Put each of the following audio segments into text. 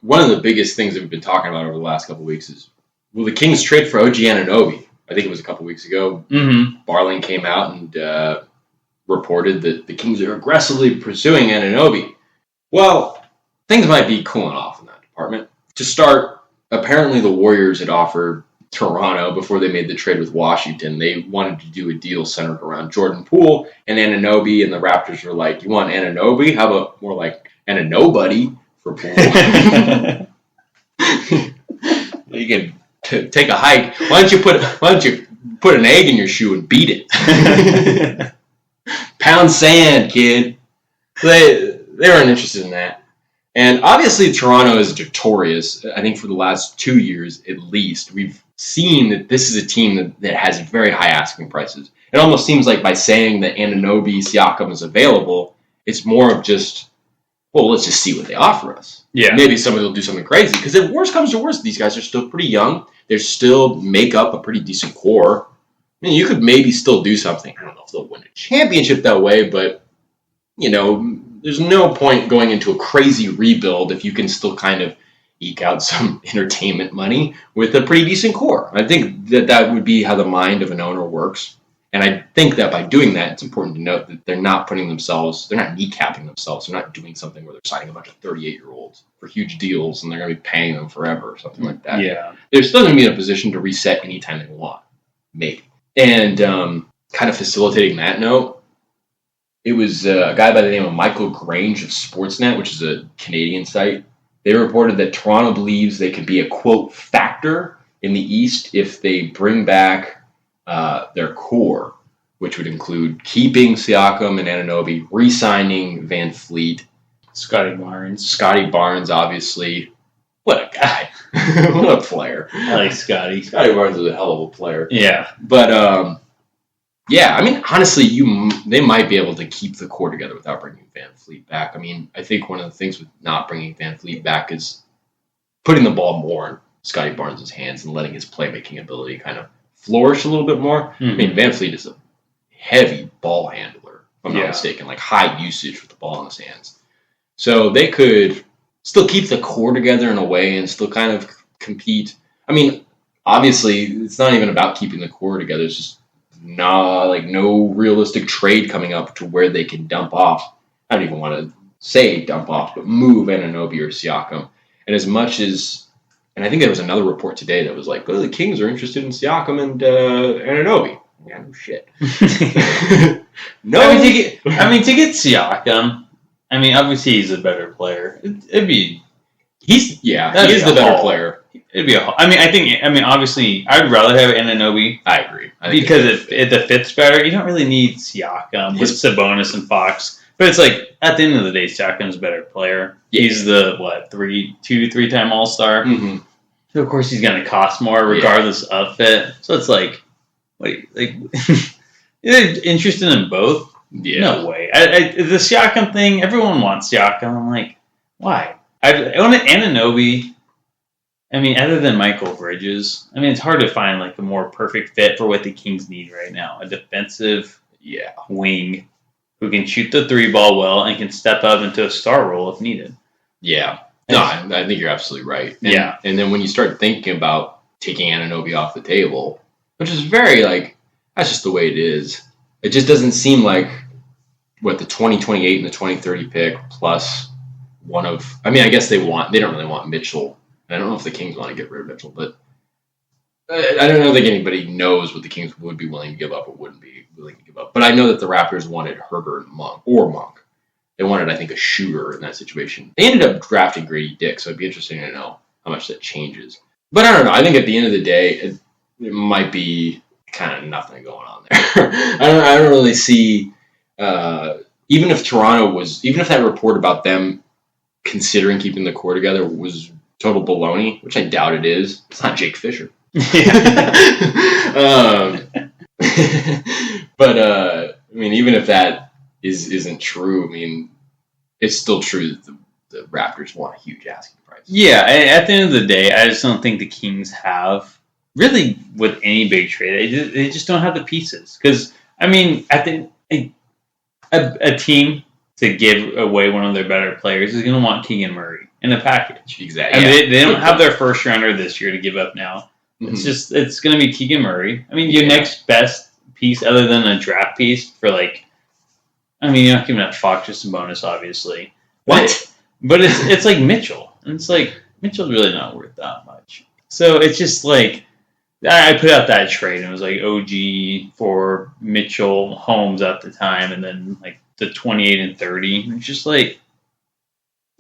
One of the biggest things that we've been talking about over the last couple of weeks is, will the Kings trade for OG Anunoby? I think it was a couple of weeks ago. Mm-hmm. Barling came out and reported that the Kings are aggressively pursuing Anunoby. Well, things might be cooling off in that department. To start, apparently the Warriors had offered Toronto, before they made the trade with Washington, they wanted to do a deal centered around Jordan Poole and Anunoby, and the Raptors were like, you want Anunoby? How about more like Anunobody for Poole? You can take a hike. Why don't you put an egg in your shoe and beat it? Pound sand, kid. They weren't interested in that. And obviously Toronto is notorious. I think for the last 2 years at least, we've seen that this is a team that has very high asking prices. It almost seems like by saying that Anunoby, Siakam is available, it's more of just, well, let's just see what they offer us. Yeah. Maybe somebody will do something crazy. Because if worst comes to worst, these guys are still pretty young. They still make up a pretty decent core. I mean, you could maybe still do something. I don't know if they'll win a championship that way, but, there's no point going into a crazy rebuild if you can still kind of eke out some entertainment money with a pretty decent core. I think that would be how the mind of an owner works. And I think that by doing that, it's important to note that they're not kneecapping themselves. They're not doing something where they're signing a bunch of 38-year-olds for huge deals and they're going to be paying them forever or something like that. Yeah. They're still going to be in a position to reset anytime they want. Maybe. And kind of facilitating that note, it was a guy by the name of Michael Grange of Sportsnet, which is a Canadian site. They reported that Toronto believes they could be a, quote, factor in the East if they bring back their core, which would include keeping Siakam and Anunoby, re-signing Van Fleet. Scotty Barnes, obviously. What a guy. What a player. I like Scotty. Scotty Barnes is a hell of a player. Yeah. But, yeah, I mean, honestly, they might be able to keep the core together without bringing Van Fleet back. I mean, I think one of the things with not bringing Van Fleet back is putting the ball more in Scotty Barnes' hands and letting his playmaking ability kind of flourish a little bit more. Mm-hmm. I mean, Van Fleet is a heavy ball handler, if I'm not mistaken, like high usage with the ball in his hands. So they could still keep the core together in a way and still kind of compete. I mean, obviously, it's not even about keeping the core together. It's just no realistic trade coming up to where they can dump off. I don't even want to say dump off, but move Anunoby or Siakam. And as much as, and I think there was another report today that was like, oh, the Kings are interested in Siakam and Anunoby. Yeah, no shit. No. I mean, to get Siakam, I mean, obviously he's a better player. He is the better player. It'd be obviously, I'd rather have Anunoby. I agree. Because if the fit's better, you don't really need Siakam with Sabonis and Fox. But it's like, at the end of the day, Siakam's a better player. Yeah. He's the, 2-3-time All-Star. Mm-hmm. So, of course, he's going to cost more regardless of fit. So it's like, you're interested in both? Yeah. No way. The Siakam thing, everyone wants Siakam. I'm like, why? I want Anunoby. I mean, other than Michael Bridges, I mean, it's hard to find like a more perfect fit for what the Kings need right now. A defensive wing who can shoot the three ball well and can step up into a star role if needed. Yeah. No, I think you're absolutely right. And, and then when you start thinking about taking Anunoby off the table, which is very that's just the way it is. It just doesn't seem like the 2028 and the 2030 pick plus one of, I mean, I guess they don't really want Mitchell. I don't know if the Kings want to get rid of Mitchell, but I don't think anybody knows what the Kings would be willing to give up or wouldn't be willing to give up. But I know that the Raptors wanted Herbert and Monk. They wanted, I think, a shooter in that situation. They ended up drafting Grady Dick, so it'd be interesting to know how much that changes. But I don't know. I think at the end of the day, it might be kind of nothing going on there. I don't really see, even if that report about them considering keeping the core together was total baloney, which I doubt it is. It's not Jake Fisher. But I mean, even if that isn't true, I mean, it's still true that the Raptors want a huge asking price. Yeah, at the end of the day, I just don't think the Kings have really with any big trade. They just don't have the pieces. Because I mean, a team to give away one of their better players is going to want Keegan Murray in a package. Exactly. I mean, they don't have their first rounder this year to give up now. Mm-hmm. It's going to be Keegan Murray. I mean, your next best piece other than a draft piece for you're not giving up Fox just a bonus, obviously. What? But it's like Mitchell. And it's like, Mitchell's really not worth that much. So it's just like, I put out that trade and it was like OG for Mitchell, Holmes at the time, and then like the 28 and 30. It's just like.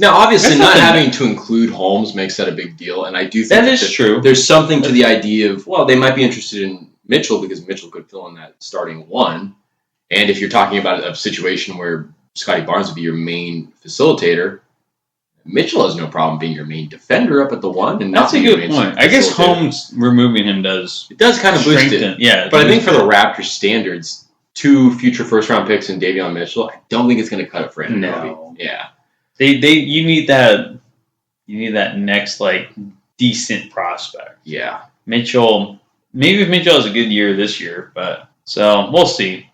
Now, obviously, not having to include Holmes makes that a big deal. And I do think that is true. There's something to the idea of, well, they might be interested in Mitchell because Mitchell could fill in that starting one. And if you're talking about a situation where Scotty Barnes would be your main facilitator, Mitchell has no problem being your main defender up at the one. And that's a good point. I guess Holmes removing him does. It does kind of boost it. Yeah. But I think for the Raptors standards, 2 future first-round picks and Davion Mitchell, I don't think it's going to cut it for Anunoby. No. Yeah. You need that next decent prospect. Yeah. Mitchell, maybe if Mitchell has a good year this year, but so we'll see.